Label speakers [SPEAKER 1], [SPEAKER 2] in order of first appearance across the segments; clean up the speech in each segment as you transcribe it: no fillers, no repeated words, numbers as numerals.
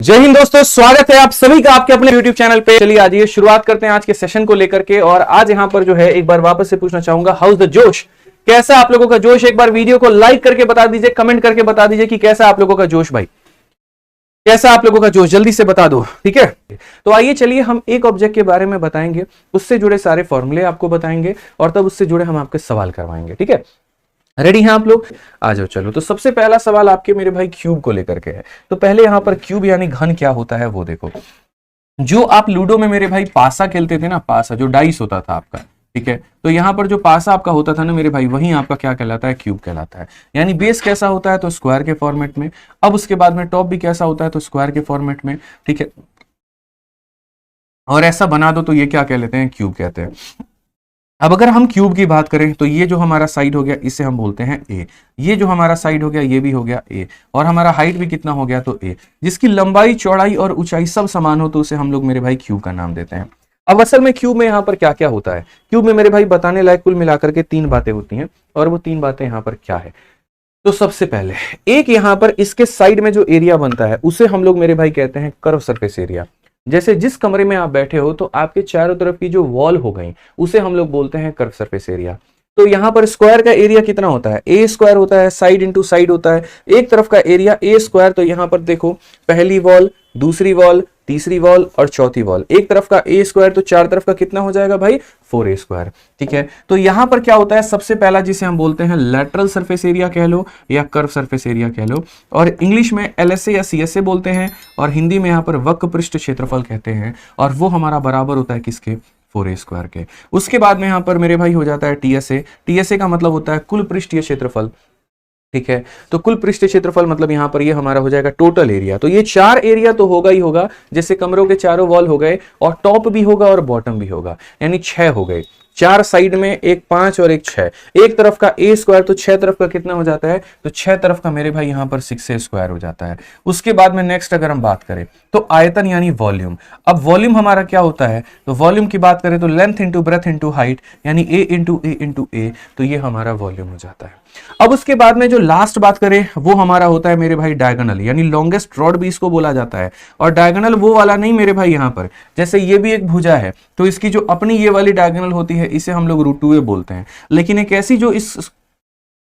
[SPEAKER 1] जय हिंद दोस्तों, स्वागत है आप सभी का आपके अपने YouTube चैनल पे। चलिए आज ये शुरुआत करते हैं आज के सेशन को लेकर के। और आज यहां पर जो है एक बार वापस से पूछना चाहूंगा, हाउस द जोश, कैसा आप लोगों का जोश? एक बार वीडियो को लाइक करके बता दीजिए, कमेंट करके बता दीजिए कि कैसा आप लोगों का जोश भाई, कैसा आप लोगों का जोश, जल्दी से बता दो, ठीक है। तो आइए चलिए हम एक ऑब्जेक्ट के बारे में बताएंगे, उससे जुड़े सारे फॉर्मूले आपको बताएंगे और तब उससे जुड़े हम आपके सवाल करवाएंगे, ठीक है। रेडी हैं आप लोग? आ जाओ। चलो, तो सबसे पहला सवाल आपके मेरे भाई क्यूब को लेकर के है। तो पहले यहां पर क्यूब यानी घन क्या होता है वो देखो। जो आप लूडो में मेरे भाई पासा खेलते थे ना, पासा जो डाइस होता था आपका, ठीक है, तो यहां पर जो पासा आपका होता था ना मेरे भाई, वही आपका क्या कहलाता है? क्यूब कहलाता है। यानी बेस कैसा होता है? तो स्क्वायर के फॉर्मेट में। अब उसके बाद में टॉप भी कैसा होता है? तो स्क्वायर के फॉर्मेट में, ठीक है। और ऐसा बना दो तो ये क्या कह लेते हैं? क्यूब कहते हैं। अब अगर हम क्यूब की बात करें तो ये जो हमारा साइड हो गया इसे हम बोलते हैं ए, ये जो हमारा साइड हो गया ये भी हो गया ए, और हमारा हाइट भी कितना हो गया? तो ए। जिसकी लंबाई, चौड़ाई और ऊंचाई सब समान हो तो उसे हम लोग मेरे भाई क्यूब का नाम देते हैं। अब असल में क्यूब में यहाँ पर क्या क्या होता है? क्यूब में मेरे भाई बताने लायक कुल मिलाकर के 3 बातें होती हैं, और वो 3 बातें यहाँ पर क्या है? तो सबसे पहले एक यहाँ पर इसके साइड में जो एरिया बनता है उसे हम लोग मेरे भाई कहते हैं कर्व सरफेस एरिया। जैसे जिस कमरे में आप बैठे हो तो आपके चारों तरफ की जो वॉल हो गई उसे हम लोग बोलते हैं कर्व सरफेस एरिया। तो यहां पर स्क्वायर का एरिया कितना होता है? ए स्क्वायर होता है, साइड इंटू साइड होता है। एक तरफ का एरिया ए स्क्वायर, तो यहां पर देखो, पहली वॉल, दूसरी वॉल, तीसरी वॉल और चौथी वॉल, एक तरफ का ए स्क्वायर, तो चार तरफ का कितना हो जाएगा भाई? 4a स्क्वायर, ठीक है। तो यहां पर क्या होता है? सबसे पहला जिसे हम बोलते हैं लैटरल सरफेस एरिया कह लो या कर्व सरफेस एरिया कह लो, और इंग्लिश में एलएसए या सीएसए बोलते हैं, और हिंदी में यहां पर वक्र पृष्ठ क्षेत्रफल कहते हैं, और वो हमारा बराबर होता है किसके? 4a स्क्वायर के। उसके बाद में यहां पर मेरे भाई हो जाता है टीएसए। टीएसए का मतलब होता है कुल पृष्ठीय क्षेत्रफल, ठीक है। तो कुल पृष्ठ क्षेत्रफल मतलब यहां पर ये हमारा हो जाएगा टोटल एरिया। तो ये 4 एरिया तो होगा ही होगा, जैसे कमरों के चारों वॉल हो गए, और टॉप भी होगा और बॉटम भी होगा, यानी 6 हो गए। 4 साइड में, एक 5 और एक 6। एक तरफ का ए स्क्वायर, तो 6 तरफ का कितना हो जाता है? तो 6 तरफ का मेरे भाई यहां पर 6a स्क्वायर हो जाता है। उसके बाद में नेक्स्ट अगर हम बात करें तो आयतन यानी वॉल्यूम। अब वॉल्यूम हमारा क्या होता है? तो वॉल्यूम की बात करें तो length into breadth into height, यानी ए इंटू ए इंटू ए, तो ये हमारा वॉल्यूम हो जाता है। अब उसके बाद में जो लास्ट बात करें वो हमारा होता है मेरे भाई डायगोनल, यानी लॉन्गेस्ट रॉड भी इसको बोला जाता है। और डायगोनल वो वाला नहीं मेरे भाई, यहां पर जैसे ये भी एक भुजा है तो इसकी जो अपनी ये वाली डायगोनल होती है इसे हम लोग √2a बोलते हैं। लेकिन एक ऐसी जो इस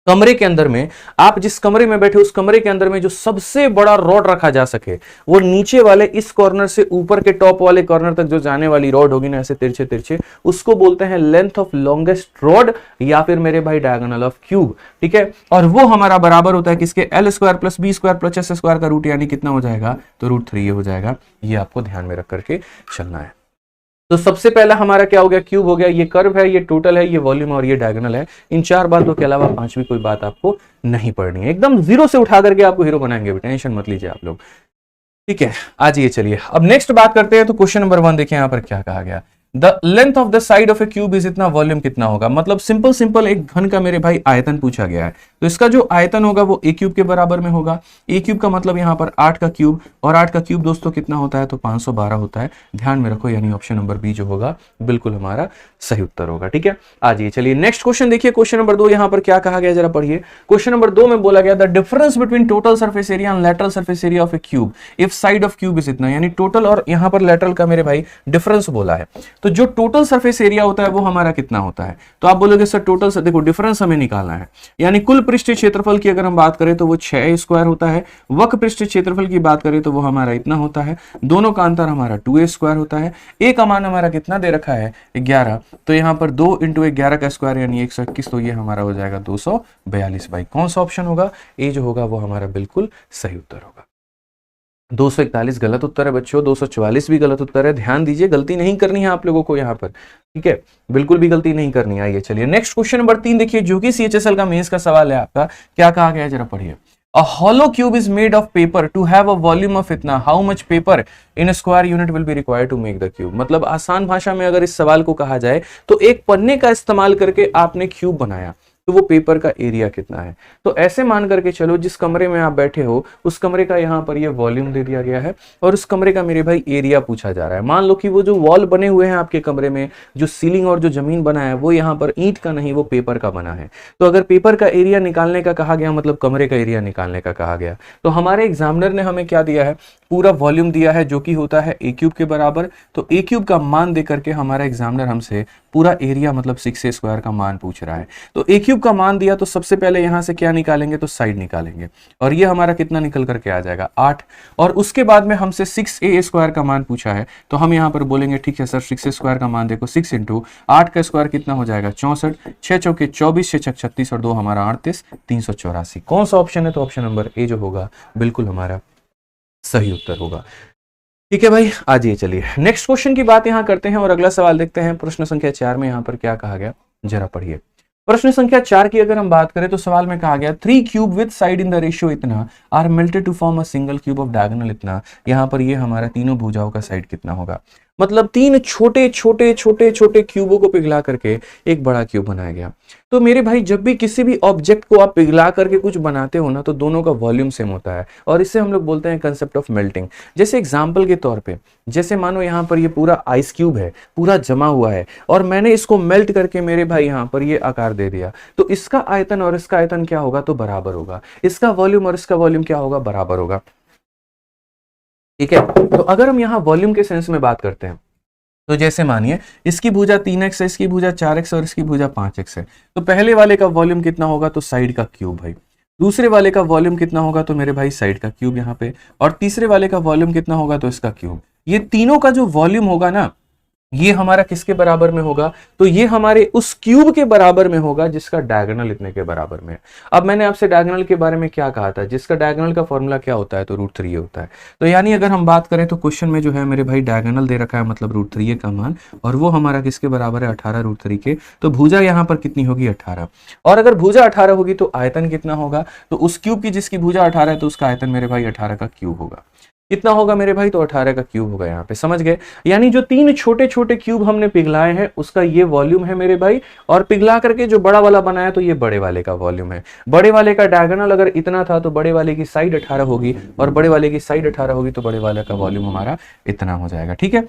[SPEAKER 1] कमरे के अंदर में, आप जिस कमरे में बैठे उस कमरे के अंदर में जो सबसे बड़ा रॉड रखा जा सके, वो नीचे वाले इस कॉर्नर से ऊपर के टॉप वाले कॉर्नर तक जो जाने वाली रॉड होगी ना, ऐसे तिरछे तिरछे, उसको बोलते हैं लेंथ ऑफ लॉन्गेस्ट रॉड, या फिर मेरे भाई डायगोनल ऑफ क्यूब, ठीक है। और वो हमारा बराबर होता है किसके? L square plus B square plus S square का रूट, यानी कितना हो जाएगा? तो √3 हो जाएगा। ये आपको ध्यान में रख करके चलना है। तो सबसे पहला हमारा क्या हो गया? क्यूब हो गया। ये कर्व है, ये टोटल है, ये वॉल्यूम और ये डायगोनल है। इन 4 बातों के अलावा 5वीं कोई बात आपको नहीं पढ़नी है। एकदम जीरो से उठा करके आपको हीरो बनाएंगे, टेंशन मत लीजिए आप लोग, ठीक है। आज ये चलिए अब नेक्स्ट बात करते हैं। तो क्वेश्चन नंबर 1 देखिए, यहां पर क्या कहा गया? The length of the side of A cube is इतना, वॉल्यूम कितना होगा? मतलब सिंपल एक घन का मेरे भाई आयतन पूछा गया है, तो इसका जो आयतन होगा वो ए क्यूब के बराबर में होगा। ए क्यूब का मतलब यहाँ पर 8 का क्यूब, और 8 का क्यूब दोस्तों कितना होता है? तो 512 होता है। ध्यान में रखो, यानी ऑप्शन नंबर बी जो होगा बिल्कुल हमारा सही उत्तर होगा, ठीक है। आज ये चलिए नेक्स्ट क्वेश्चन देखिए, क्वेश्चन नंबर 2 यहाँ पर क्या कहा गया जरा पढ़िए। क्वेश्चन नंबर 2 में बोला गया the difference between total surface area and lateral surface area of A cube if side of cube is इतना, यानी टोटल और यहाँ पर लेटरल का मेरे भाई डिफरेंस बोला है। तो जो टोटल सरफेस एरिया होता है वो हमारा कितना होता है? तो आप बोलोगे सर टोटल, देखो डिफरेंस हमें निकालना है, यानी कुल पृष्ठीय क्षेत्रफल की अगर हम बात करें तो वो 6a स्क्वायर होता है। वक्र पृष्ठीय क्षेत्रफल की बात करें तो वो हमारा इतना होता है। दोनों का अंतर हमारा 2a स्क्वायर होता है। ए का मान हमारा कितना दे रखा है? 11। तो यहाँ पर 2 इंटू 11 का स्क्वायर यानी 121, तो ये हमारा हो जाएगा 242। भाई कौन सा ऑप्शन होगा? ए जो होगा वो हमारा बिल्कुल सही उत्तर होगा। 241 गलत उत्तर है बच्चों, 244 भी गलत उत्तर है। ध्यान दीजिए, गलती नहीं करनी है आप लोगों को यहाँ पर, ठीक है, बिल्कुल भी गलती नहीं करनी है। आइए चलिए नेक्स्ट क्वेश्चन नंबर 3 देखिए, जो कि सीएचएसएल का मेंस का सवाल है आपका। क्या कहा गया है जरा पढ़िए। A hollow cube is made of paper to have a volume of इतना, how much paper in a square unit will be required to make the cube। मतलब आसान भाषा में अगर इस सवाल को कहा जाए तो एक पन्ने का इस्तेमाल करके आपने क्यूब बनाया, तो वो पेपर का एरिया कितना है? तो ऐसे मान करके चलो, जिस कमरे में आप बैठे हो उस कमरे का यहाँ पर ये वॉल्यूम दे दिया गया है, और उस कमरे का मेरे भाई एरिया पूछा जा रहा है। मान लो कि वो जो वॉल बने हुए हैं आपके कमरे में, जो सीलिंग और जो जमीन बना है, वो यहाँ पर ईंट का नहीं, वो पेपर का बना है। तो अगर पेपर का एरिया निकालने का कहा गया, मतलब कमरे का एरिया निकालने का कहा गया, तो हमारे एग्जामिनर ने हमें क्या दिया है? पूरा वॉल्यूम दिया है जो कि होता है ए क्यूब के बराबर। तो ए क्यूब का मान दे करके हमारा एग्जामिनर हमसे पूरा एरिया मतलब 6a स्क्वायर का मान पूछ रहा है। तो ए क्यूब का मान दिया तो सबसे पहले यहां से क्या निकालेंगे, तो साइड निकालेंगे और ये हमारा कितना निकल करके आ जाएगा 8। और उसके बाद में हमसे 6a स्क्वायर का मान पूछा है तो हम यहां पर बोलेंगे ठीक है सर 6a स्क्वायर का मान देखो 6 इंटू 8 का स्क्वायर कितना हो जाएगा 64, 6 चौके 24, 6 छक 36 और 2 हमारा 38, 384। कौन सा ऑप्शन है, तो ऑप्शन नंबर ए जो होगा बिल्कुल हमारा सही उत्तर होगा। ठीक है भाई, आज ये चलिए नेक्स्ट क्वेश्चन की बात यहां करते हैं और अगला सवाल देखते हैं। प्रश्न संख्या 4 में यहां पर क्या कहा गया, जरा पढ़िए। प्रश्न संख्या 4 की अगर हम बात करें तो सवाल में कहा गया 3 cube with side in the ratio इतना are melted to form a single cube of diagonal इतना। यहां पर ये हमारा तीनों भुजाओं का साइड कितना होगा, मतलब 3 छोटे छोटे छोटे छोटे क्यूबों को पिघला करके एक बड़ा क्यूब बनाया गया। तो मेरे भाई जब भी किसी भी ऑब्जेक्ट को आप पिघला करके कुछ बनाते हो ना तो दोनों का वॉल्यूम सेम होता है और इससे हम लोग बोलते हैं कंसेप्ट ऑफ मेल्टिंग। जैसे एग्जांपल के तौर पे, जैसे मानो यहाँ पर ये पूरा आइस क्यूब है, पूरा जमा हुआ है और मैंने इसको मेल्ट करके मेरे भाई यहाँ पर ये आकार दे दिया, तो इसका आयतन और इसका आयतन क्या होगा, तो बराबर होगा। इसका वॉल्यूम और इसका वॉल्यूम क्या होगा, बराबर होगा। ठीक है, तो अगर हम यहाँ वॉल्यूम के सेंस में बात करते हैं तो जैसे मानिए इसकी भुजा 3x है, इसकी भुजा 4x और इसकी भुजा 5x है, तो पहले वाले का वॉल्यूम कितना होगा, तो साइड का क्यूब भाई। दूसरे वाले का वॉल्यूम कितना होगा, तो मेरे भाई साइड का क्यूब यहाँ पे। और तीसरे वाले का वॉल्यूम कितना होगा, तो इसका क्यूब। ये तीनों का जो वॉल्यूम होगा ना, ये हमारा किसके बराबर में होगा, तो ये हमारे उस क्यूब के बराबर में होगा जिसका डायगोनल इतने के बराबर में है। अब मैंने आपसे डायगोनल के बारे में क्या कहा था, जिसका डायगोनल का फॉर्मूला क्या होता है, तो √3 होता है। तो यानी अगर हम बात करें तो क्वेश्चन में जो है मेरे भाई डायगोनल दे रखा है, मतलब √3 का मान, और वो हमारा किसके बराबर है, 18 √3 के। तो भुजा यहाँ पर कितनी होगी, 18। और अगर भुजा 18 होगी तो आयतन कितना होगा, तो उस क्यूब की जिसकी भुजा 18 है तो उसका आयतन मेरे भाई 18 का क्यूब होगा। कितना होगा मेरे भाई, तो 18 का क्यूब होगा। यहाँ पे समझ गए, यानी जो 3 छोटे छोटे क्यूब हमने पिघलाए हैं उसका ये वॉल्यूम है मेरे भाई, और पिघला करके जो बड़ा वाला बनाया तो ये बड़े वाले का वॉल्यूम है। बड़े वाले का डायगोनल अगर इतना था तो बड़े वाले की साइड 18 होगी, और बड़े वाले की साइड 18 होगी तो बड़े वाले का वॉल्यूम हमारा इतना हो जाएगा। ठीक है,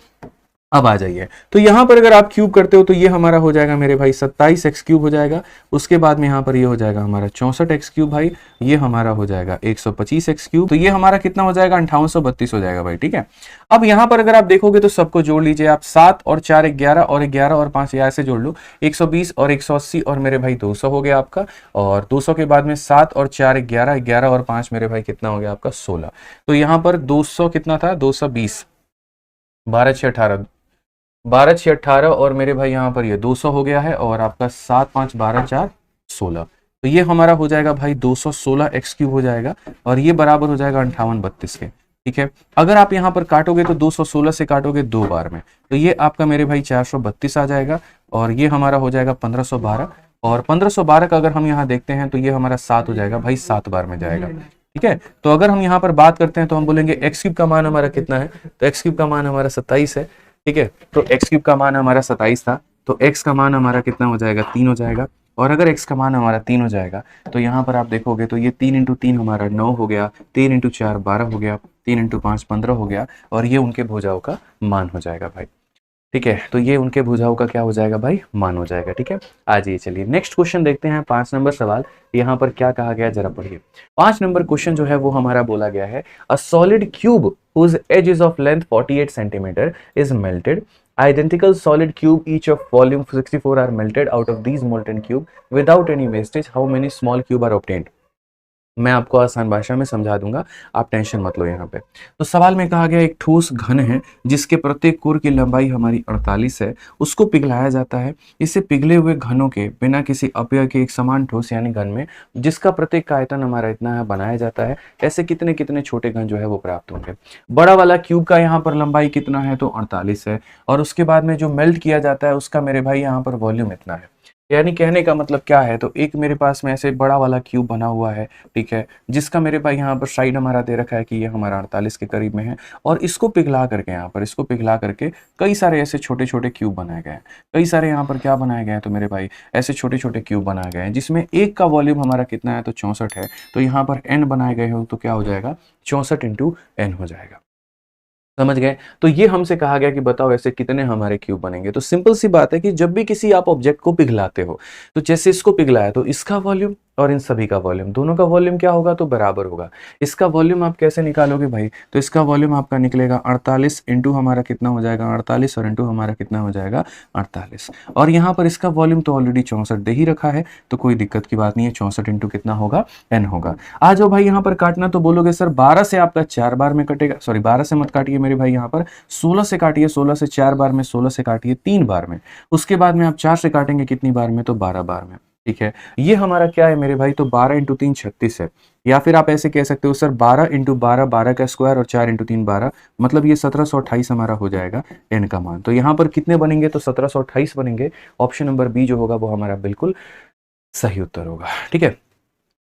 [SPEAKER 1] अब आ जाइए, तो यहां पर अगर आप क्यूब करते हो तो ये हमारा हो जाएगा मेरे भाई 27x क्यूब हो जाएगा। उसके बाद में यहां पर ये हो जाएगा हमारा 64x क्यूब भाई, ये हमारा हो जाएगा 125x क्यूब, तो ये हमारा कितना हो जाएगा, 5832 हो जाएगा भाई। ठीक है, अब यहां पर अगर आप देखोगे तो सबको जोड़ लीजिए आप, 7 और 4 11 और 11 और 5 यहाँ से जोड़ लो, 120 और 180 और मेरे भाई 200 हो गया आपका। और 200 के बाद में 7 और 4 11, 11 और 5 मेरे भाई कितना हो गया आपका 16। तो यहां पर 200 कितना था, 220, 12 6 18, 12 6 18 और मेरे भाई यहाँ पर ये 200 हो गया है, और आपका 7 5 12 4 16, तो ये हमारा हो जाएगा भाई 216x क्यूब हो जाएगा, और ये बराबर हो जाएगा 5832 के। ठीक है, अगर आप यहाँ पर काटोगे तो 216 से काटोगे 2 बार में, तो ये आपका मेरे भाई 432 आ जाएगा, और ये हमारा हो जाएगा 1512, और 1512 का अगर हम यहाँ देखते हैं तो ये हमारा 7 हो जाएगा भाई, 7 बार में जाएगा। ठीक है, तो अगर हम यहाँ पर बात करते हैं तो हम बोलेंगे x क्यूब का मान हमारा कितना है, तो x क्यूब का मान हमारा 27 है। ठीक है, तो x क्यूब का मान हमारा 27 था, तो x का मान हमारा कितना हो जाएगा, 3 हो जाएगा। और अगर x का मान हमारा 3 हो जाएगा तो यहाँ पर आप देखोगे तो ये 3 × 3 हमारा 9 हो गया, 3 × 4 12 हो गया, 3 × 5 15 हो गया, और ये उनके भुजाओं का मान हो जाएगा भाई। ठीक है, तो ये उनके भुजाओं का क्या हो जाएगा भाई, मान हो जाएगा। ठीक है, आज ये चलिए नेक्स्ट क्वेश्चन देखते हैं। 5 नंबर सवाल, यहाँ पर क्या कहा गया जरा पढ़िए। 5 नंबर क्वेश्चन जो है वो हमारा बोला गया है, a solid cube whose edge is of length 48 centimeter is melted. Identical solid cube each of volume 64 are melted out of these molten cube without any wastage. How many small cube are obtained? मैं आपको आसान भाषा में समझा दूंगा, आप tension मत लो। यहाँ पे तो सवाल में कहा गया एक ठोस घन है जिसके प्रत्येक कोर की लंबाई हमारी 48 है, उसको पिघलाया जाता है। इसे पिघले हुए घनों के बिना किसी अपव्यय के एक समान ठोस यानी घन में जिसका प्रत्येक का आयतन हमारा इतना है बनाया जाता है। ऐसे कितने कितने छोटे घन जो है वो प्राप्त होंगे। बड़ा वाला क्यूब का यहाँ पर लंबाई कितना है, तो 48 है, और उसके बाद में जो मेल्ट किया जाता है उसका मेरे भाई यहाँ पर वॉल्यूम इतना है। यानी कहने का मतलब क्या है, तो एक मेरे पास में ऐसे बड़ा वाला क्यूब बना हुआ है, ठीक है, जिसका मेरे भाई यहाँ पर साइड हमारा दे रखा है कि ये हमारा 48 के करीब में है, और इसको पिघला करके यहाँ पर इसको पिघला करके कई सारे ऐसे छोटे छोटे क्यूब बनाए गए हैं। कई सारे यहाँ पर क्या बनाए गए हैं, तो मेरे भाई ऐसे छोटे छोटे क्यूब बनाए गए हैं जिसमें एक का वॉल्यूम हमारा कितना है, तो 64 है। तो यहाँ पर n बनाए गए हो तो क्या हो जाएगा, 64 × n हो जाएगा। समझ गए। तो ये हमसे कहा गया कि बताओ ऐसे कितने हमारे क्यूब बनेंगे। तो सिंपल सी बात है कि जब भी किसी आप ऑब्जेक्ट को पिघलाते हो, तो जैसे इसको पिघलाया तो इसका वॉल्यूम और इन सभी का वॉल्यूम, दोनों का वॉल्यूम क्या होगा तो बराबर होगा। इसका वॉल्यूम आप कैसे निकालोगे भाई, तो इसका वॉल्यूम आपका निकलेगा 48 इंटू हमारा कितना हो जाएगा 48 और इंटू हमारा कितना हो जाएगा 48। और यहाँ पर इसका वॉल्यूम तो ऑलरेडी 64 दे ही रखा है, तो कोई दिक्कत की बात नहीं है। 64 इंटू कितना होगा n होगा। आ जाओ भाई यहाँ पर काटना, तो बोलोगे सर 12 से आपका 4 बार में कटेगा, सॉरी 12 से मत काटिए मेरे भाई, यहाँ पर 16 से काटिए, 16 से 4 बार में, 16 से काटिए 3 बार में, उसके बाद में आप 4 से काटेंगे कितनी बार में तो 12 बार में। ठीक है, ये हमारा क्या है मेरे भाई, तो 12 इंटू 3 36 है। या फिर आप ऐसे कह सकते हो सर 12 इंटू 12 12 का स्क्वायर और 4 इंटू 3 12, मतलब ये 1728 हमारा हो जाएगा n का मान। तो यहाँ पर कितने बनेंगे तो 1728 बनेंगे। ऑप्शन नंबर बी जो होगा वो हमारा बिल्कुल सही उत्तर होगा। ठीक है,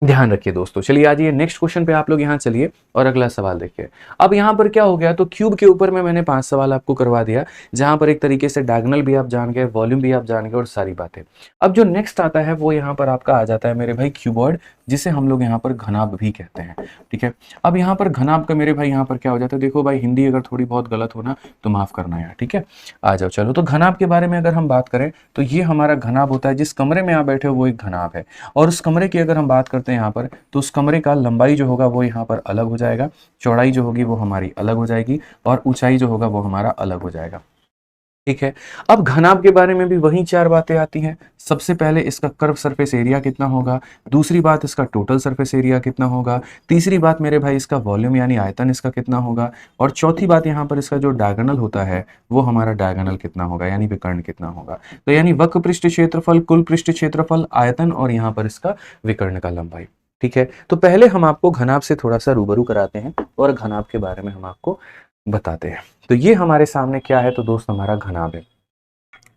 [SPEAKER 1] ध्यान रखिए दोस्तों। चलिए आ जाइए नेक्स्ट क्वेश्चन पे आप लोग यहाँ चलिए और अगला सवाल देखिए। अब यहाँ पर क्या हो गया, तो क्यूब के ऊपर में मैंने 5 सवाल आपको करवा दिया, जहां पर एक तरीके से डायगोनल भी आप जान गए, वॉल्यूम भी आप जान गए और सारी बातें। अब जो नेक्स्ट आता है वो यहाँ पर आपका आ जाता है मेरे भाई क्यूबॉइड, जिसे हम लोग यहाँ पर घनाभ भी कहते हैं। ठीक है, अब यहाँ पर घनाभ का मेरे भाई यहाँ पर क्या हो जाता है, देखो भाई हिंदी अगर थोड़ी बहुत गलत हो ना तो माफ करना यार। ठीक है, आ जाओ चलो। तो घनाभ के बारे में अगर हम बात करें तो ये हमारा घनाभ होता है, जिस कमरे में आप बैठे हो वो एक घनाभ है। और उस कमरे की अगर हम बात करते हैं यहाँ पर, तो उस कमरे का लंबाई जो होगा वो यहाँ पर अलग हो जाएगा, चौड़ाई जो होगी वो हमारी अलग हो जाएगी, और ऊंचाई जो होगा वो हमारा अलग हो जाएगा। ठीक है, अब घनाभ के बारे में भी वही 4 बातें आती हैं। सबसे पहले इसका कर्व सरफेस एरिया कितना होगा, दूसरी बात इसका टोटल सरफेस एरिया कितना होगा, तीसरी बात मेरे भाई इसका वॉल्यूम यानी आयतन इसका कितना होगा, और चौथी बात यहाँ पर इसका जो डायगोनल होता है वो हमारा डायगोनल कितना होगा यानी विकर्ण कितना होगा। तो यानी वक्र पृष्ठ क्षेत्रफल, कुल पृष्ठ क्षेत्रफल, आयतन और यहाँ पर इसका विकर्ण का लंबाई। ठीक है, तो पहले हम आपको घनाभ से थोड़ा सा रूबरू कराते हैं और घनाभ के बारे में हम आपको बताते हैं। तो ये हमारे सामने क्या है, तो दोस्त हमारा घनाभ है।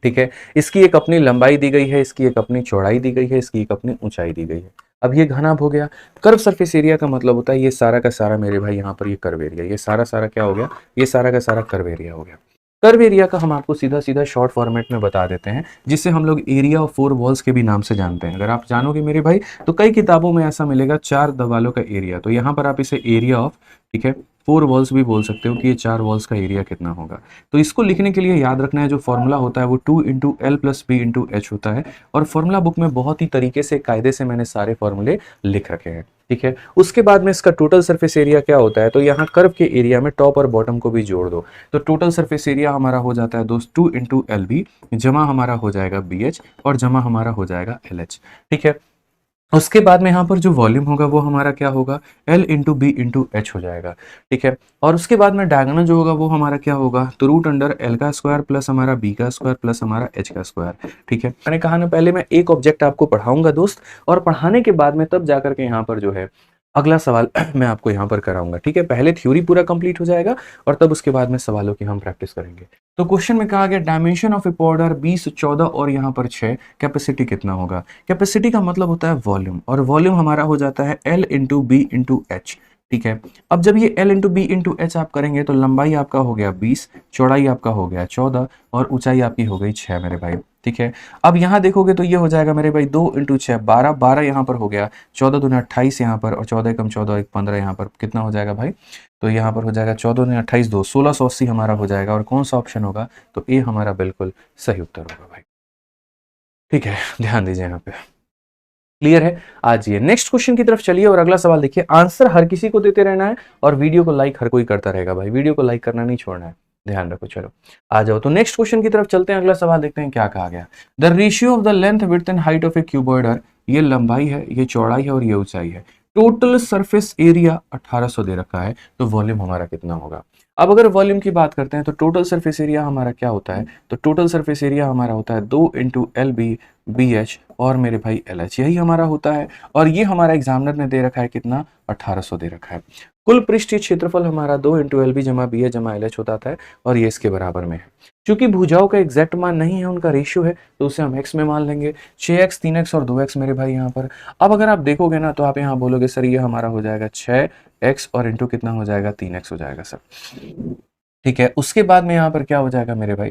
[SPEAKER 1] ठीक है, इसकी एक अपनी लंबाई दी गई है, इसकी एक अपनी चौड़ाई दी गई है, इसकी एक अपनी ऊंचाई दी गई है। अब ये घनाभ हो गया। कर्व सरफेस एरिया का मतलब होता है ये सारा का सारा मेरे भाई यहाँ पर ये कर्व एरिया, ये सारा सारा क्या हो गया, ये सारा का सारा कर्व एरिया हो गया। कर्व एरिया का हम आपको सीधा सीधा शॉर्ट फॉर्मेट में बता देते हैं, जिससे हम लोग एरिया ऑफ 4 वॉल्स के भी नाम से जानते हैं। अगर आप जानोगे मेरे भाई तो कई किताबों में ऐसा मिलेगा 4 दीवारों का एरिया, तो यहाँ पर आप इसे एरिया ऑफ, ठीक है, 4 वॉल्स भी बोल सकते हो कि ये 4 वॉल्स का एरिया कितना होगा। तो इसको लिखने के लिए याद रखना है जो फॉर्मूला होता है वो 2 into L plus B into H होता है, और फॉर्मूला बुक में बहुत ही तरीके से कायदे से मैंने सारे फॉर्मूले लिख रखे हैं। ठीक है, उसके बाद में इसका टोटल सरफेस एरिया क्या होता है, तो यहाँ कर्व के एरिया में टॉप और बॉटम को भी जोड़ दो, तो टोटल सरफेस एरिया हमारा हो जाता है दोस्त 2 इंटू एल बी, जमा हमारा हो जाएगा बी एच, और जमा हमारा हो जाएगा एल एच। ठीक है, उसके बाद में यहाँ पर जो वॉल्यूम होगा वो हमारा क्या होगा, L into B into H हो जाएगा। ठीक है, और उसके बाद में डायगोनल जो होगा वो हमारा क्या होगा, तो रूट अंडर L का स्क्वायर प्लस हमारा B का स्क्वायर प्लस हमारा H का स्क्वायर। ठीक है, मैंने कहा ना पहले मैं एक ऑब्जेक्ट आपको पढ़ाऊंगा दोस्त, और पढ़ाने के बाद में तब जाकर के यहाँ पर जो है अगला सवाल मैं आपको यहाँ पर कराऊंगा। ठीक है, पहले थ्योरी पूरा कंप्लीट हो जाएगा और तब उसके बाद में सवालों की हम प्रैक्टिस करेंगे। तो क्वेश्चन में कहा गया डायमेंशन ऑफ ए पाउडर 20 14 और यहाँ पर 6, कैपेसिटी कितना होगा। कैपेसिटी का मतलब होता है वॉल्यूम, और वॉल्यूम हमारा हो जाता है L into B into H. ठीक है, अब जब ये L into B into H आप करेंगे तो लंबाई आपका हो गया 20, चौड़ाई आपका हो गया 14 और ऊंचाई आपकी हो गई 6 मेरे भाई। ठीक है, अब यहाँ देखोगे तो ये हो जाएगा मेरे भाई 2 इंटू 6 12, 12 यहाँ पर हो गया, 14 दूनी 28 यहाँ पर, और 14 कम 14 1 15 यहाँ पर कितना हो जाएगा भाई, तो यहाँ पर हो जाएगा 14 दूनी 28 2 1680 हमारा हो जाएगा। और कौन सा ऑप्शन होगा, तो ए हमारा बिल्कुल सही उत्तर होगा भाई। ठीक है, ध्यान दीजिए यहाँ पे, क्लियर है। आज ये नेक्स्ट क्वेश्चन की तरफ चलिए और अगला सवाल देखिए। आंसर हर किसी को देते रहना है और वीडियो को लाइक हर कोई करता रहेगा भाई, वीडियो को लाइक करना नहीं छोड़ना है, ध्यान रखो। चलो आ जाओ, तो नेक्स्ट क्वेश्चन की तरफ चलते हैं। अगला सवाल देखते हैं क्या कहा गया। The ratio of the length width and height of a cuboid, ये लंबाई है, ये चौड़ाई है और ये ऊंचाई है। टोटल सरफेस एरिया 1800 दे रखा है, तो वॉल्यूम हमारा कितना होगा। अब अगर वॉल्यूम की बात करते हैं तो टोटल सरफेस एरिया हमारा क्या होता है, तो टोटल सरफेस एरिया हमारा होता है 2 into L B B H और मेरे भाई एल एच, यही हमारा होता है। और ये हमारा एग्जामिनर ने दे रखा है कितना, 1800 दे रखा है। कुल पृष्ठीय क्षेत्रफल हमारा 2 इंटू एल बी जमा बी एच जमा एल एच होता है, और ये इसके बराबर में है। क्योंकि भुजाओं का एग्जैक्ट मान नहीं है, उनका रेशियो है, तो उसे हम x में मान लेंगे। 6x 3x और 2x मेरे भाई यहाँ पर। अब अगर आप देखोगे ना तो आप यहाँ बोलोगे सर ये हमारा हो जाएगा 6x और इंटू कितना हो जाएगा 3x हो जाएगा सर। ठीक है, उसके बाद में यहाँ पर क्या हो जाएगा मेरे भाई,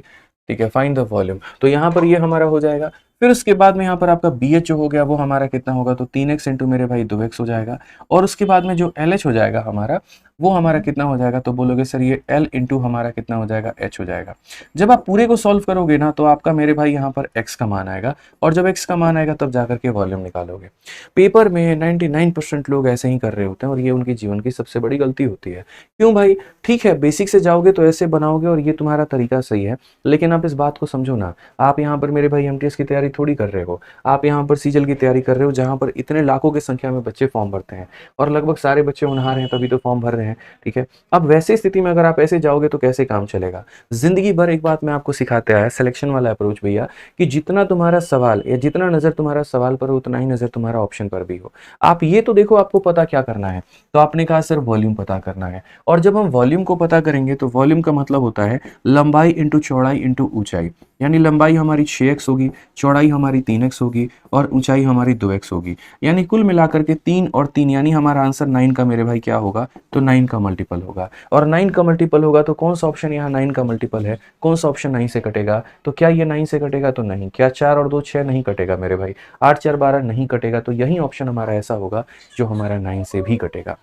[SPEAKER 1] ठीक है, फाइंड द वॉल्यूम, तो यहाँ पर ये हमारा हो जाएगा। फिर उसके बाद में यहाँ पर आपका बी एच जो हो गया वो हमारा कितना होगा, तो 3x इंटू मेरे भाई 2x हो जाएगा। और उसके बाद में जो एल एच हो जाएगा हमारा वो हमारा कितना हो जाएगा, तो बोलोगे सर ये L इंटू हमारा कितना हो जाएगा, H हो जाएगा। जब आप पूरे को सॉल्व करोगे ना तो आपका मेरे भाई यहाँ पर x का मान आएगा, और जब x का मान आएगा तब जाकर के वॉल्यूम निकालोगे। पेपर में 99% लोग ऐसे ही कर रहे होते हैं और ये उनके जीवन की सबसे बड़ी गलती होती है। क्यों भाई, ठीक है बेसिक से जाओगे तो ऐसे बनाओगे और ये तुम्हारा तरीका सही है, लेकिन आप इस बात को समझो ना, आप यहाँ पर मेरे भाई एमटीएस की तैयारी थोड़ी कर रहे हो, आप यहाँ पर सीजल की तैयारी कर रहे हो, जहाँ पर इतने लाखों की संख्या में बच्चे फॉर्म भरते हैं और लगभग सारे बच्चे होनहार हैं तभी तो फॉर्म भर रहे हैं। ठीक है, अब वैसी स्थिति में अगर आप ऐसे जाओगे तो कैसे काम चलेगा। जिंदगी भर एक बात मैं आपको सिखाते आया, सिलेक्शन वाला अप्रोच भैया, कि जितना तुम्हारा सवाल या जितना नजर तुम्हारा सवाल पर हो उतना ही नजर तुम्हारा ऑप्शन पर भी हो। आप ये तो देखो आपको पता क्या करना है, तो आपने कहा सर वॉल्यूम पता करना है, और जब हम वॉल्यूम को पता करेंगे तो वॉल्यूम का मतलब होता है लंबाई इंटू चौड़ाई इंटू ऊंचाई, यानी लंबाई हमारी 6x होगी, चौड़ाई हमारी 3x होगी और ऊंचाई हमारी 2x होगी, यानी कुल मिलाकर के 3 और 3, यानी हमारा आंसर 9 का मेरे भाई क्या होगा, तो 9 का मल्टीपल होगा। और 9 का मल्टीपल होगा तो कौन सा ऑप्शन यहाँ 9 का मल्टीपल है, कौन सा ऑप्शन 9 से कटेगा, तो क्या ये 9 से कटेगा, तो नहीं। क्या 4 और 2 6 नहीं कटेगा मेरे भाई, 8 4 12 नहीं कटेगा, तो यही ऑप्शन हमारा ऐसा होगा जो हमारा 9 से भी कटेगा।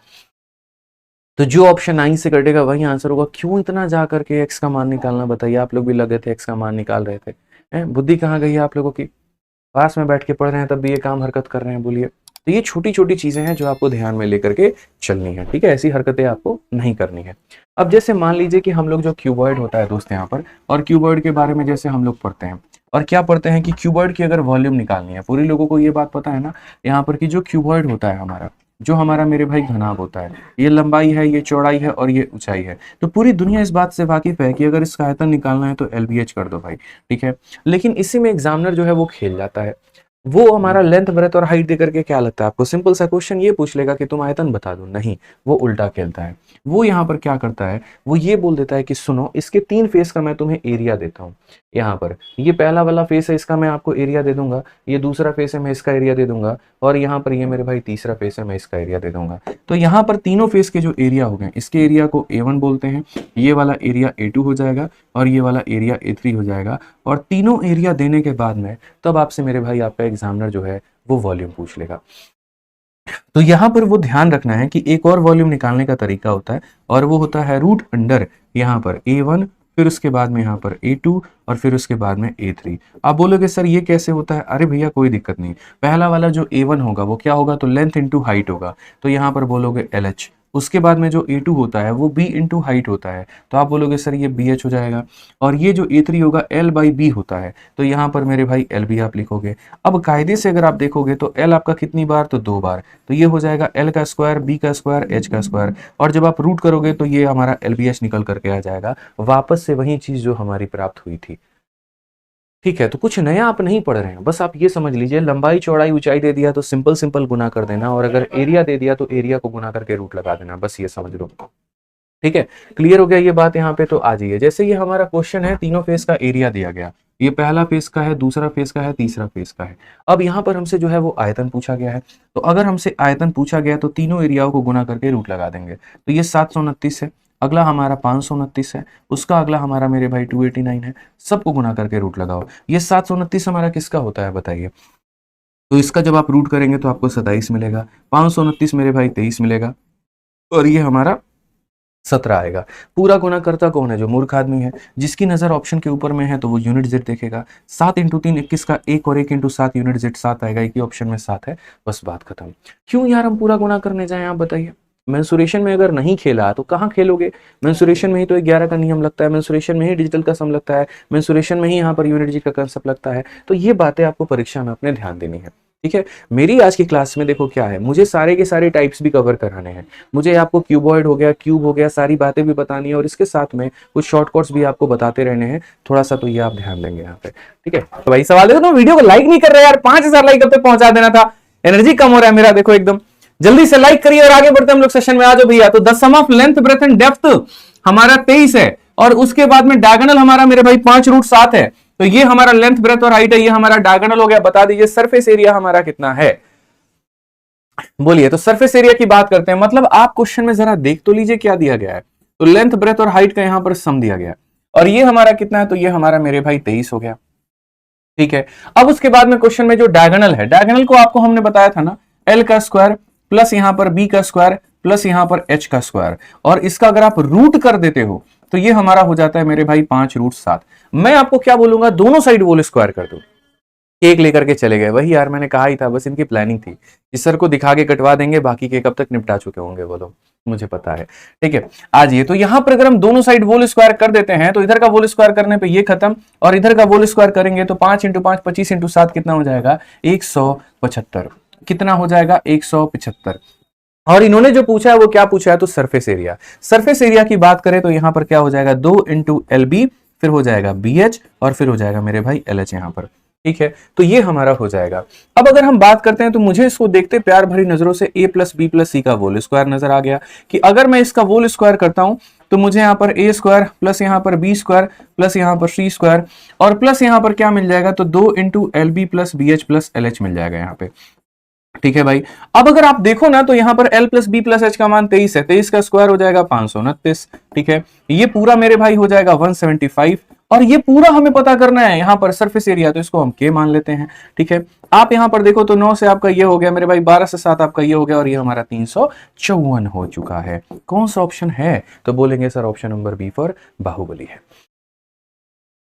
[SPEAKER 1] तो जो ऑप्शन 9 से कटेगा वही आंसर होगा। क्यों इतना जा करके एक्स का मान निकालना, बताइए। आप लोग भी लगे थे एक्स का मान निकाल रहे थे, बुद्धि कहाँ गई है आप लोगों की, पास में बैठ के पढ़ रहे हैं तब भी ये काम हरकत कर रहे हैं, बोलिए। तो ये छोटी छोटी चीजें हैं जो आपको ध्यान में लेकर के चलनी है, ठीक है, ऐसी हरकतें आपको नहीं करनी है। अब जैसे मान लीजिए कि हम लोग जो क्यूबॉइड होता है दोस्त यहाँ पर, और क्यूबॉइड के बारे में जैसे हम लोग पढ़ते हैं, और क्या पढ़ते हैं कि क्यूबॉइड की अगर वॉल्यूम निकालनी है, पूरी लोगों को ये बात पता है ना यहाँ पर कि जो क्यूबॉइड होता है हमारा, जो हमारा मेरे भाई घनाभ होता है, ये लंबाई है, ये चौड़ाई है और ये ऊंचाई है, तो पूरी दुनिया इस बात से वाकिफ है कि अगर इसका आयतन निकालना है तो LBH कर दो भाई, ठीक है। लेकिन इसी में एग्जामिनर जो है वो खेल जाता है, वो हमारा लेंथ ब्रेथ और हाइट देकर के क्या लगता है आपको, सिंपल सा क्वेश्चन ये पूछ लेगा कि तुम आयतन बता दो, नहीं, वो उल्टा खेलता है। वो यहाँ पर क्या करता है, वो ये बोल देता है कि सुनो इसके 3 फेस का मैं तुम्हें एरिया देता हूँ। यहाँ पर ये पहला वाला फेस है, इसका मैं आपको एरिया दे दूंगा, ये दूसरा फेस है मैं इसका एरिया दे दूंगा, और यहाँ पर ये मेरे भाई तीसरा फेस है मैं इसका एरिया दे दूंगा। तो यहाँ पर तीनों फेस के जो एरिया हो गए, इसके एरिया को A1 बोलते हैं, ये वाला एरिया A2 हो जाएगा और ये वाला एरिया A3 हो जाएगा। और तीनों एरिया देने के बाद में तब आपसे मेरे भाई आपका एग्जामिनर जो है वो वॉल्यूम पूछ लेगा। तो यहाँ पर वो ध्यान रखना है कि एक और वॉल्यूम निकालने का तरीका होता है, और वो होता है रूट अंडर यहाँ पर A1, फिर उसके बाद में यहाँ पर A2 और फिर उसके बाद में A3। आप बोलोगे सर ये कैसे होता है, अरे भैया कोई दिक्कत नहीं, पहला वाला जो A1 होगा वो क्या होगा, तो लेंथ इंटू हाइट होगा, तो यहाँ पर बोलोगे LH। उसके बाद में जो A2 होता है वो B इंटू हाइट होता है, तो आप बोलोगे सर ये BH हो जाएगा। और ये जो A3 होगा L बाई B होता है, तो यहाँ पर मेरे भाई LB आप लिखोगे। अब कायदे से अगर आप देखोगे तो L आपका कितनी बार, तो 2 बार, तो ये हो जाएगा L का स्क्वायर, B का स्क्वायर, H का स्क्वायर, और जब आप रूट करोगे तो ये हमारा LBH निकल करके आ जाएगा, वापस से वही चीज जो हमारी प्राप्त हुई थी। ठीक है, तो कुछ नया आप नहीं पढ़ रहे हैं, बस आप ये समझ लीजिए लंबाई चौड़ाई ऊंचाई दे दिया तो सिंपल सिंपल गुना कर देना, और अगर एरिया दे दिया तो एरिया को गुना करके रूट लगा देना, बस ये समझ लो। ठीक है, क्लियर हो गया ये बात यहाँ पे। तो आ जाइए, जैसे ये हमारा क्वेश्चन है, तीनों फेस का एरिया दिया गया, ये पहला फेस का है, दूसरा फेस का है, तीसरा फेस का है। अब यहाँ पर हमसे जो है वो आयतन पूछा गया है, तो अगर हमसे आयतन पूछा गया तो तीनों एरियाओं को गुना करके रूट लगा देंगे। तो ये 729 है, अगला हमारा 529 है, उसका अगला हमारा मेरे भाई 289 है, सबको गुना करके रूट लगाओ। ये 729 हमारा किसका होता है बताइए, तो इसका जब आप रूट करेंगे तो आपको 27 मिलेगा, 529 मेरे भाई 23 मिलेगा, और ये हमारा 17 आएगा। पूरा गुना करता कौन है, जो मूर्ख आदमी है, जिसकी नजर ऑप्शन के ऊपर में है तो वो यूनिट जेड देखेगा। 7 इंटू 3 21 का, 1 और 1 इंटू 7 यूनिट जेड 7 आएगा, एक ही ऑप्शन में 7 है, बस बात खत्म। क्यों यार हम पूरा गुना करने जाए, आप बताइए। मेंसुरेशन में अगर नहीं खेला तो कहाँ खेलोगे, मेंसुरेशन में ही तो 11 का नियम लगता है, मेंसुरेशन में ही डिजिटल का सम लगता है, मेंसुरेशन में ही यहाँ पर यूनिट जी का कंसेप्ट लगता है। तो ये बातें आपको परीक्षा में अपने ध्यान देनी है, ठीक है। मेरी आज की क्लास में देखो क्या है, मुझे सारे के सारे टाइप्स भी कवर कराने हैं, मुझे आपको क्यूबॉइड हो गया, क्यूब हो गया, सारी बातें भी बतानी है, और इसके साथ में कुछ शॉर्टकट्स भी आपको बताते रहने हैं थोड़ा सा, तो ये आप ध्यान देंगे यहाँ पे, ठीक है। तो भाई सवाल देखो, तो वीडियो को लाइक नहीं कर रहे यार, 5000 लाइक अब तक पहुंचा देना था, एनर्जी कम हो रहा है मेरा, देखो एकदम जल्दी से लाइक करिए और आगे बढ़ते हम लोग सेशन में। आ जाओ भैया। तो the sum of length breadth and depth हमारा 23 है, और उसके बाद में डायगोनल हमारा मेरे भाई 5√7 है, तो ये हमारा लेंथ ब्रेथ और हाइट है, ये हमारा डायगोनल हो गया। बता दीजिए सरफेस एरिया हमारा कितना है, बोलिए। तो सरफेस एरिया की बात करते हैं, मतलब आप क्वेश्चन में जरा देख तो लीजिए क्या दिया गया है। तो लेंथ ब्रेथ और हाइट का यहां पर सम दिया गया है, और ये हमारा कितना है, तो ये हमारा मेरे भाई 23 हो गया, ठीक है। अब उसके बाद में क्वेश्चन में जो डायगोनल है, डायगोनल को आपको हमने बताया था ना, एल का स्क्वायर प्लस यहां पर बी का स्क्वायर प्लस यहां पर h का स्क्वायर, और इसका अगर आप रूट कर देते हो तो ये हमारा हो जाता है मेरे भाई 5√7। मैं आपको क्या बोलूंगा, दोनों साइड होल स्क्वायर कर दो। एक लेकर के चले गए, वही यार मैंने कहा ही था, बस इनकी प्लानिंग थी। इस सर को दिखा के कटवा देंगे, बाकी के कब तक निपटा चुके होंगे वो लोग, मुझे पता है। ठीक है, आज ये तो यहां पर अगर हम दोनों साइड वोल स्क्वायर कर देते हैं तो इधर का वोल स्क्वायर करने पे ये खत्म, और इधर का वोल स्क्वायर करेंगे तो 5 × 5 25 × 7 कितना हो जाएगा, 175। कितना हो जाएगा, 175। और इन्होंने जो पूछा है वो क्या पूछा है, तो सरफेस एरिया। सरफेस एरिया की बात करें तो यहां पर क्या हो जाएगा, 2 × LB, फिर हो जाएगा BH, और फिर हो जाएगा मेरे भाई LH यहां पर। ठीक है, तो ये हमारा हो जाएगा। अब अगर हम बात करते हैं तो मुझे इसको देखते प्यार भरी नजरों से a + b + c का वोल स्क्वायर नजर आ गया, कि अगर मैं इसका वोल स्क्वायर करता हूं तो मुझे यहां पर a स्क्वायर प्लस यहां पर b स्क्वायर प्लस यहां पर c स्क्वायर, और प्लस यहां पर क्या मिल जाएगा, तो 2 × LB + BH + LH मिल जाएगा यहां पे। ठीक है भाई, अब अगर आप देखो ना तो यहां पर L + B + H का मान 23 है, 23 का स्क्वायर हो जाएगा 529। ठीक है, ये पूरा मेरे भाई हो जाएगा 175, और ये पूरा हमें पता करना है यहां पर सरफेस एरिया, तो इसको हम K मान लेते हैं। ठीक है, आप यहां पर देखो तो 9 से आपका ये हो गया मेरे भाई, 12 से 7 आपका ये हो गया, और ये हमारा 354 हो चुका है। कौन सा ऑप्शन है, तो बोलेंगे sir option number B for Baahubali है।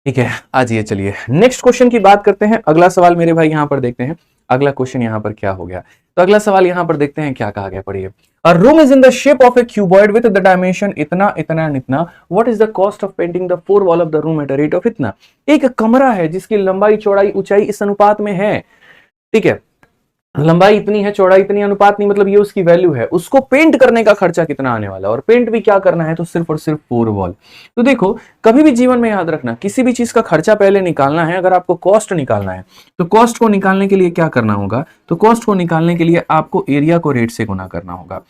[SPEAKER 1] ठीक है, आज ये चलिए नेक्स्ट क्वेश्चन की बात करते हैं। अगला सवाल मेरे भाई यहां पर देखते हैं, अगला क्वेश्चन यहां पर क्या हो गया। तो अगला सवाल यहां पर देखते हैं क्या कहा गया, पढ़िए। अ room is in the shape of A cuboid with the dimension इतना इतना एंड इतना, what is the cost of painting the 4 wall of the room at a rate of इतना। एक कमरा है जिसकी लंबाई चौड़ाई ऊंचाई इस अनुपात में है। ठीक है, लंबाई इतनी है, चौड़ाई इतनी, अनुपात नहीं, मतलब ये उसकी वैल्यू है। उसको पेंट करने का खर्चा कितना आने वाला है, और पेंट भी क्या करना है, तो सिर्फ और सिर्फ 4 वॉल। तो देखो, कभी भी जीवन में याद रखना, किसी भी चीज का खर्चा पहले निकालना है। अगर आपको कॉस्ट निकालना है तो कॉस्ट को निकालने के लिए क्या करना होगा, तो कॉस्ट को निकालने के लिए आपको एरिया को रेट से गुना करना होगा।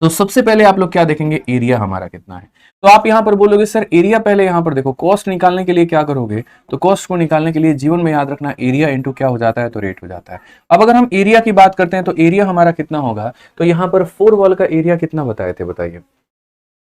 [SPEAKER 1] तो सबसे पहले आप लोग क्या देखेंगे, एरिया हमारा कितना है। तो आप यहां पर बोलोगे सर एरिया, पहले यहां पर देखो कॉस्ट निकालने के लिए क्या करोगे, तो कॉस्ट को निकालने के लिए जीवन में याद रखना एरिया इंटू क्या हो जाता है, तो रेट हो जाता है। अब अगर हम एरिया की बात करते हैं तो एरिया हमारा कितना होगा, तो यहां पर 4 वॉल का एरिया कितना बताए थे, बताइए।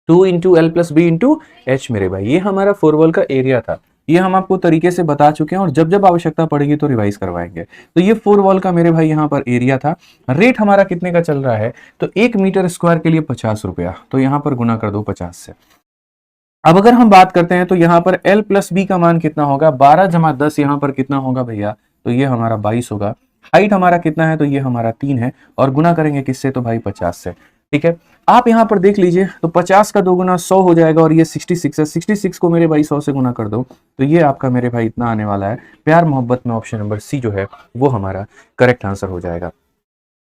[SPEAKER 1] 2 × L + B × H मेरे भाई, ये हमारा 4 वॉल का एरिया था। ये हम आपको तरीके से बता चुके हैं, और जब जब आवश्यकता पड़ेगी तो रिवाइज करवाएंगे। तो ये 4 वॉल का मेरे भाई यहाँ पर एरिया था। रेट हमारा कितने का चल रहा है, तो 1 मीटर स्क्वायर के लिए 50 रुपया, तो यहाँ पर गुना कर दो 50 से। अब अगर हम बात करते हैं तो यहाँ पर L + B का मान कितना होगा, 12 + 10 यहाँ पर कितना होगा भैया, तो ये हमारा 22 होगा। हाइट हमारा कितना है, तो ये हमारा 3 है, और गुना करेंगे किससे, तो भाई 50 से। ठीक है, आप यहाँ पर देख लीजिए तो 50 का 2 गुना 100 हो जाएगा, और ये 66 है। 66 को मेरे भाई 100 से गुना कर दो, तो ये आपका मेरे भाई इतना आने वाला है। प्यार मोहब्बत में ऑप्शन नंबर सी जो है वो हमारा करेक्ट आंसर हो जाएगा।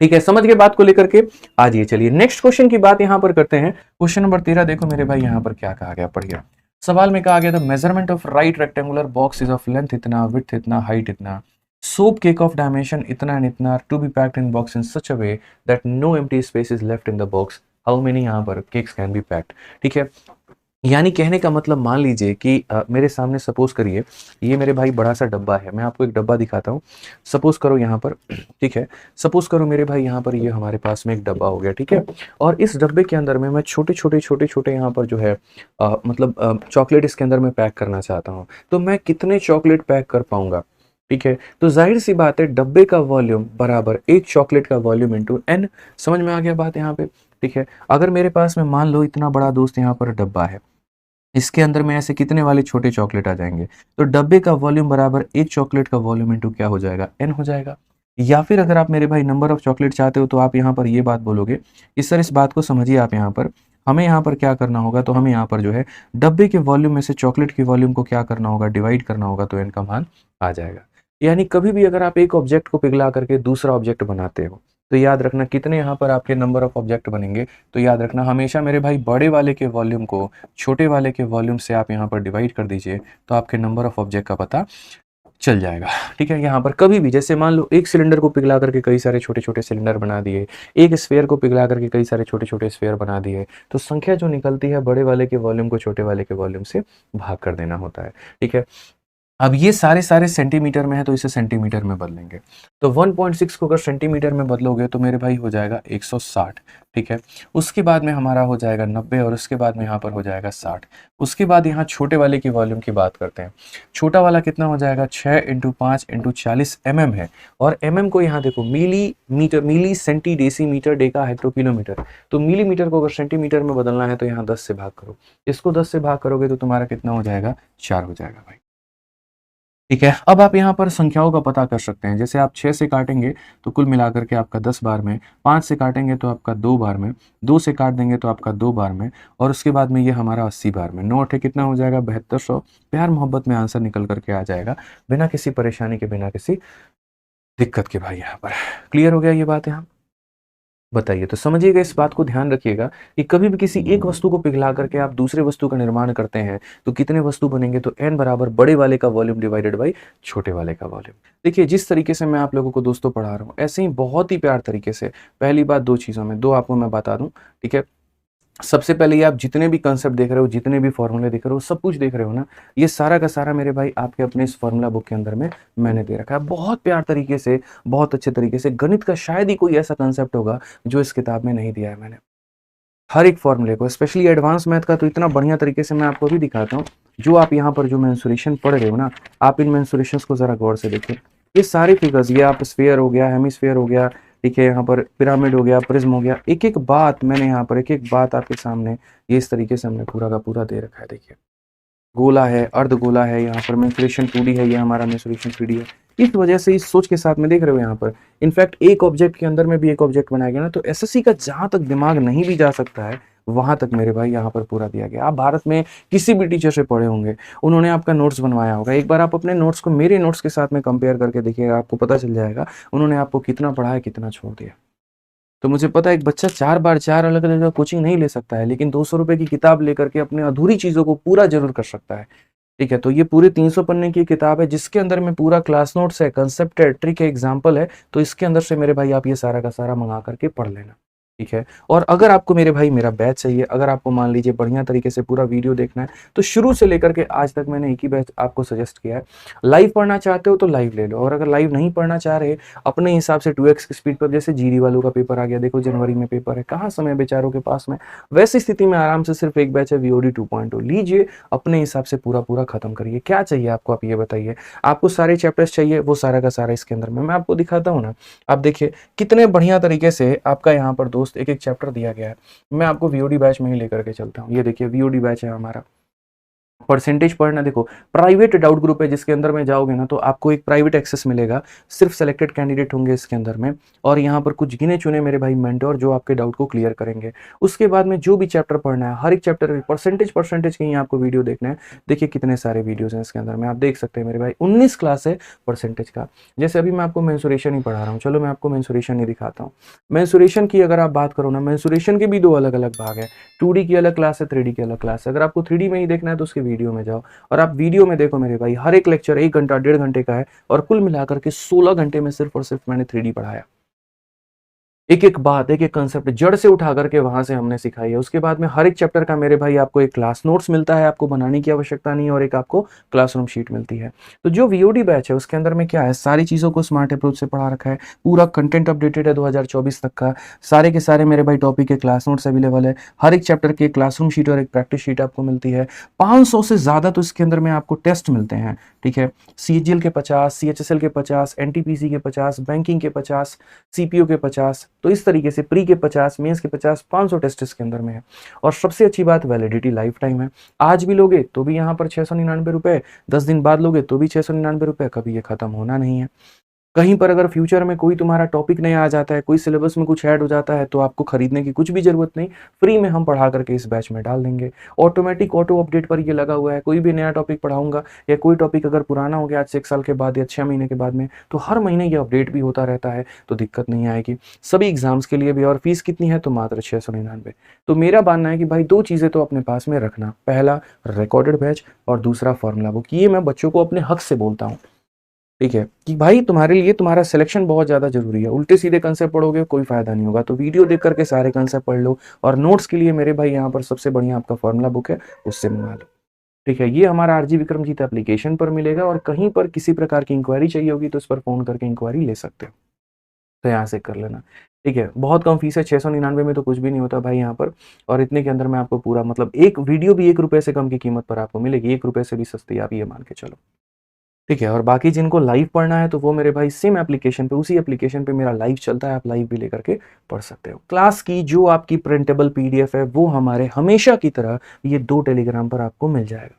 [SPEAKER 1] ठीक है, समझ गए बात को लेकर के। आज ये चलिए नेक्स्ट क्वेश्चन की बात यहां पर करते हैं। क्वेश्चन नंबर 13 देखो मेरे भाई, यहां पर क्या कहा गया, पढ़िए। सवाल में कहा गया था measurement of right rectangular box is of length इतना, विड्थ इतना, हाइट इतना, सोप केक ऑफ डायमेंशन इतना एंड इतना, to be packed in box in such a way that no empty space is left in the box, how many यहाँ पर cakes can be packed. ठीक है, यानी कहने का मतलब मान लीजिए कि मेरे सामने सपोज करिए ये मेरे भाई बड़ा सा डब्बा है। मैं आपको एक डब्बा दिखाता हूँ। सपोज करो यहाँ पर, ठीक है, सपोज करो मेरे भाई यहाँ पर ये हमारे पास में एक डब्बा हो गया। ठीक है, और इस डब्बे के अंदर में मैं छोटे छोटे छोटे छोटे यहाँ पर जो है मतलब चॉकलेट इसके अंदर में पैक करना चाहता हूँ। तो मैं कितने चॉकलेट पैक कर पाऊंगा। ठीक है, तो जाहिर सी बात है डब्बे का वॉल्यूम बराबर एक चॉकलेट का वॉल्यूम इंटू n। समझ में आ गया बात यहाँ पे। ठीक है, अगर मेरे पास में मान लो इतना बड़ा दोस्त यहाँ पर डब्बा है, इसके अंदर में ऐसे कितने वाले छोटे चॉकलेट आ जाएंगे, तो डब्बे का वॉल्यूम बराबर एक चॉकलेट का वॉल्यूम इंटू क्या हो जाएगा, n हो जाएगा। या फिर अगर आप मेरे भाई नंबर ऑफ चॉकलेट चाहते हो तो आप यहाँ पर ये बात बोलोगे, इस सर इस बात को समझिए आप यहाँ पर, हमें यहाँ पर क्या करना होगा, तो हमें यहाँ पर जो है डब्बे के वॉल्यूम में से चॉकलेट के वॉल्यूम को क्या करना होगा, डिवाइड करना होगा, तो n का मान आ जाएगा। यानी कभी भी अगर आप एक ऑब्जेक्ट को पिघला करके दूसरा ऑब्जेक्ट बनाते हो तो याद रखना कितने यहाँ पर आपके नंबर ऑफ ऑब्जेक्ट बनेंगे, तो याद रखना हमेशा मेरे भाई बड़े वाले के वॉल्यूम को छोटे वाले के वॉल्यूम से आप यहाँ पर डिवाइड कर दीजिए, तो आपके नंबर ऑफ ऑब्जेक्ट का पता चल जाएगा। ठीक है, यहाँ पर कभी भी जैसे मान लो एक सिलेंडर को पिघला करके कई सारे छोटे छोटे सिलेंडर बना दिए, एक स्फीयर को पिघला करके कई सारे छोटे छोटे स्फीयर बना दिए, तो संख्या जो निकलती है बड़े वाले के वॉल्यूम को छोटे वाले के वॉल्यूम से भाग कर देना होता है। ठीक है, अब ये सारे सारे सेंटीमीटर में है तो इसे सेंटीमीटर में बदलेंगे। तो 1.6 को अगर सेंटीमीटर में बदलोगे तो मेरे भाई हो जाएगा 160, ठीक है। उसके बाद में हमारा हो जाएगा 90 और उसके बाद में यहाँ पर हो जाएगा 60। उसके बाद यहाँ छोटे वाले की वॉल्यूम की बात करते हैं। छोटा वाला कितना हो जाएगा, 6 × 5 × 40 mm है। और mm को यहाँ देखो millimetre, milli centi decimetre deca hecto kilometre. तो मिलीमीटर को अगर सेंटीमीटर में बदलना है तो यहाँ 10 से भाग करो। इसको 10 से भाग करोगे तो तुम्हारा कितना हो जाएगा, 4 हो जाएगा भाई, ठीक है। अब आप यहाँ पर संख्याओं का पता कर सकते हैं। जैसे आप 6 से काटेंगे तो कुल मिलाकर के आपका 10 बार में, 5 से काटेंगे तो आपका 2 बार में, 2 से काट देंगे तो आपका 2 बार में, और उसके बाद में ये हमारा 80 बार में। 9 अठे कितना हो जाएगा, 7200। प्यार मोहब्बत में आंसर निकल करके आ जाएगा, बिना किसी परेशानी के, बिना किसी दिक्कत के भाई। यहाँ पर क्लियर हो गया ये बात यहाँ, बताइए। तो समझिएगा, इस बात को ध्यान रखिएगा कि कभी भी किसी एक वस्तु को पिघला करके आप दूसरे वस्तु का निर्माण करते हैं तो कितने वस्तु बनेंगे, तो n बराबर बड़े वाले का वॉल्यूम डिवाइडेड बाई छोटे वाले का वॉल्यूम। देखिए जिस तरीके से मैं आप लोगों को दोस्तों पढ़ा रहा हूँ, ऐसे ही बहुत ही प्यार तरीके से, पहली बात 2 चीज़ों में, 2 आपको मैं बता दूं, ठीक है। सबसे पहले ये आप जितने भी कंसेप्ट देख रहे हो, जितने भी फॉर्मूले देख रहे हो, सब कुछ देख रहे हो ना, ये सारा का सारा मेरे भाई आपके अपने इस फॉर्मूला बुक के अंदर में मैंने दे रखा है। बहुत प्यार तरीके से, बहुत अच्छे तरीके से। गणित का शायद ही कोई ऐसा कंसेप्ट होगा जो इस किताब में नहीं दिया है मैंने। हर एक फॉर्मूले को, स्पेशली एडवांस मैथ का तो इतना बढ़िया तरीके से मैं आपको भी दिखाता हूँ। जो आप यहाँ पर जो मेंसुरेशन पढ़ रहे हो ना, आप इन मेंसुरेशंस को जरा गौर से देखिए। ये सारे फिगर्स, ये आप स्फीयर हो गया, हेमिस्फीयर हो गया, ठीक है, यहाँ पर पिरामिड हो गया, प्रिज्म हो गया, एक एक बात मैंने यहाँ पर, एक एक बात आपके सामने ये इस तरीके से हमने पूरा का पूरा दे रखा है। देखिए गोला है, अर्धगोला है, यहाँ पर मेंसुरेशन 2D है, ये हमारा मेंसुरेशन 3D है। इस वजह से इस सोच के साथ में देख रहे हो यहाँ पर, इनफैक्ट एक ऑब्जेक्ट के अंदर में भी एक ऑब्जेक्ट बनाया गया ना, तो एसएससी का जहां तक दिमाग नहीं भी जा सकता है वहां तक मेरे भाई यहाँ पर पूरा दिया गया। आप भारत में किसी भी टीचर से पढ़े होंगे, उन्होंने आपका नोट्स बनवाया होगा, एक बार आप अपने नोट्स को मेरे नोट्स के साथ में कंपेयर करके देखिएगा, आपको पता चल जाएगा उन्होंने आपको कितना पढ़ाया, कितना छोड़ दिया। तो मुझे पता है एक बच्चा 4 बार 4 अलग अलग कोचिंग नहीं ले सकता है, लेकिन 200 रुपए की किताब लेकर के अपने अधूरी चीजों को पूरा जरूर कर सकता है, ठीक है। तो ये पूरे 300 पन्ने की किताब है, जिसके अंदर में पूरा क्लास नोट्स है, कंसेप्ट है, ट्रिक है, एग्जाम्पल है। तो इसके अंदर से मेरे भाई आप ये सारा का सारा मंगा करके पढ़ लेना, ठीक है। और अगर आपको मेरे भाई मेरा बैच चाहिए, अगर आपको मान लीजिए बढ़िया तरीके से पूरा वीडियो देखना है, तो शुरू से लेकर के आज तक मैंने एक ही बैच आपको सजेस्ट किया है। लाइव पढ़ना चाहते हो तो लाइव ले लो, और अगर लाइव नहीं पढ़ना चाह रहे, अपने हिसाब से 2x की स्पीड पर, जैसे जीडी वालों का पेपर आ गया, देखो जनवरी में पेपर है, कहाँ समय बेचारों के पास में, वैसी स्थिति में आराम से सिर्फ एक बैच है वीओडी 2.0 लीजिए, अपने हिसाब से पूरा पूरा खत्म करिए। क्या चाहिए आपको, आप ये बताइए। आपको सारे चैप्टर्स चाहिए, वो सारा का सारा इसके अंदर में मैं आपको दिखाता हूँ ना। आप देखिए कितने बढ़िया तरीके से आपका यहाँ पर दोस्त एक एक चैप्टर दिया गया है। मैं आपको वीओडी बैच में ही लेकर के चलता हूँ। ये देखिए वीओडी बैच है हमारा, परसेंटेज पढ़ना। देखो प्राइवेट डाउट ग्रुप है, जिसके अंदर में जाओगे ना तो आपको एक प्राइवेट एक्सेस मिलेगा, सिर्फ सेलेक्टेड कैंडिडेट होंगे इसके अंदर में, और यहाँ पर कुछ गिने चुने मेरे भाई मेंटोर जो आपके डाउट को क्लियर करेंगे। उसके बाद में जो भी चैप्टर पढ़ना है, हर एक चैप्टर परसेंटेज कहीं आपको वीडियो देखना है। देखिए कितने सारे वीडियोज हैं इसके अंदर में, आप देख सकते हैं मेरे भाई। 19 क्लास है परसेंटेज का। जैसे अभी मैं आपको मेंसुरेशन ही पढ़ा रहा हूँ, चलो मैं आपको मेंसुरेशन ही दिखाता हूँ। मेंसुरेशन की अगर आप बात करो ना, मेंसुरेशन के भी 2 अलग अलग भाग है, 2D की अलग क्लास है, 3D की अलग क्लास है। अगर आपको 3D में ही देखना है तो उसके वीडियो में जाओ, और आप वीडियो में देखो मेरे भाई। हर एक लेक्चर 1 घंटा 1.5 घंटे का है, और कुल मिलाकर के 16 घंटे में सिर्फ और सिर्फ मैंने 3D पढ़ाया। एक एक बात, एक एक कंसेप्ट जड़ से उठा करके वहां से हमने सिखाई है। उसके बाद में हर एक चैप्टर का मेरे भाई आपको एक क्लास नोट्स मिलता है, आपको बनाने की आवश्यकता नहीं है, और एक आपको क्लासरूम शीट मिलती है। तो जो वीओडी बैच है उसके अंदर में क्या है, सारी चीजों को स्मार्ट अप्रोच से पढ़ा रखा है, पूरा कंटेंट अपडेटेड है 2024 तक का। सारे के सारे मेरे भाई टॉपिक के क्लास नोट्स अवेलेबल है, हर एक चैप्टर के क्लासरूम शीट और एक प्रैक्टिस शीट आपको मिलती है। 500 से ज्यादा तो इसके अंदर में आपको टेस्ट मिलते हैं, ठीक है। सीजीएल के 50, सीएचएसएल के 50, एनटीपीसी के 50, बैंकिंग के 50, सीपीओ के 50, तो इस तरीके से प्री के 50, मेंस के 50, 500 टेस्ट इसके अंदर में है। और सबसे अच्छी बात, वैलिडिटी लाइफ टाइम है। आज भी लोगे तो भी यहाँ पर 699 रुपए, 10 दिन बाद लोगे तो भी 699 रुपए, कभी ये खत्म होना नहीं है। कहीं पर अगर फ्यूचर में कोई तुम्हारा टॉपिक नया आ जाता है, कोई सिलेबस में कुछ ऐड हो जाता है, तो आपको खरीदने की कुछ भी जरूरत नहीं, फ्री में हम पढ़ा करके इस बैच में डाल देंगे। ऑटोमेटिक ऑटो अपडेट पर ये लगा हुआ है, कोई भी नया टॉपिक पढ़ाऊंगा या कोई टॉपिक अगर पुराना हो गया आज से 1 साल के बाद या 6 महीने के बाद में, तो हर महीने ये अपडेट भी होता रहता है, तो दिक्कत नहीं आएगी सभी एग्जाम्स के लिए भी। और फीस कितनी है, तो मात्र 699। तो मेरा मानना है कि भाई 2 चीजें तो अपने पास में रखना, पहला रिकॉर्डेड बैच और दूसरा फॉर्मूला बुक। ये मैं बच्चों को अपने हक से बोलता हूँ, ठीक है, कि भाई तुम्हारे लिए तुम्हारा सिलेक्शन बहुत ज्यादा जरूरी है। उल्टे सीधे कंसेप्ट पढ़ोगे कोई फायदा नहीं होगा, तो वीडियो देख करके सारे कंसेप्ट पढ़ लो। और नोट्स के लिए मेरे भाई यहाँ पर सबसे बढ़िया आपका फॉर्मूला बुक है, उससे मंगा लो। ठीक है, ये हमारा आरजी विक्रमजीत एप्लीकेशन पर मिलेगा और कहीं पर किसी प्रकार की इंक्वायरी चाहिए होगी तो इस पर फोन करके इंक्वायरी ले सकते हो, तो यहाँ से कर लेना। ठीक है, बहुत कम फीस है, 699 में तो कुछ भी नहीं होता भाई यहाँ पर। और इतने के अंदर में आपको पूरा मतलब एक वीडियो भी 1 रुपए से कम की कीमत पर आपको मिलेगी, 1 रुपए से भी सस्ती, आप ये मान के चलो। ठीक है, और बाकी जिनको लाइव पढ़ना है तो वो मेरे भाई सेम एप्लीकेशन पे, उसी एप्लीकेशन पे मेरा लाइव चलता है, आप लाइव भी लेकर के पढ़ सकते हो। क्लास की जो आपकी प्रिंटेबल पीडीएफ है वो हमारे हमेशा की तरह ये 2 टेलीग्राम पर आपको मिल जाएगा,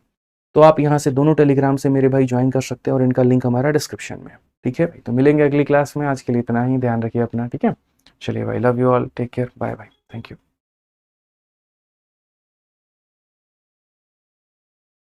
[SPEAKER 1] तो आप यहाँ से दोनों टेलीग्राम से मेरे भाई ज्वाइन कर सकते हैं और इनका लिंक हमारा डिस्क्रिप्शन में है। ठीक है भाई, तो मिलेंगे अगली क्लास में, आज के लिए इतना ही, ध्यान रखिए अपना। ठीक है, चलिए भाई, love you all, take care, bye bye, thank you.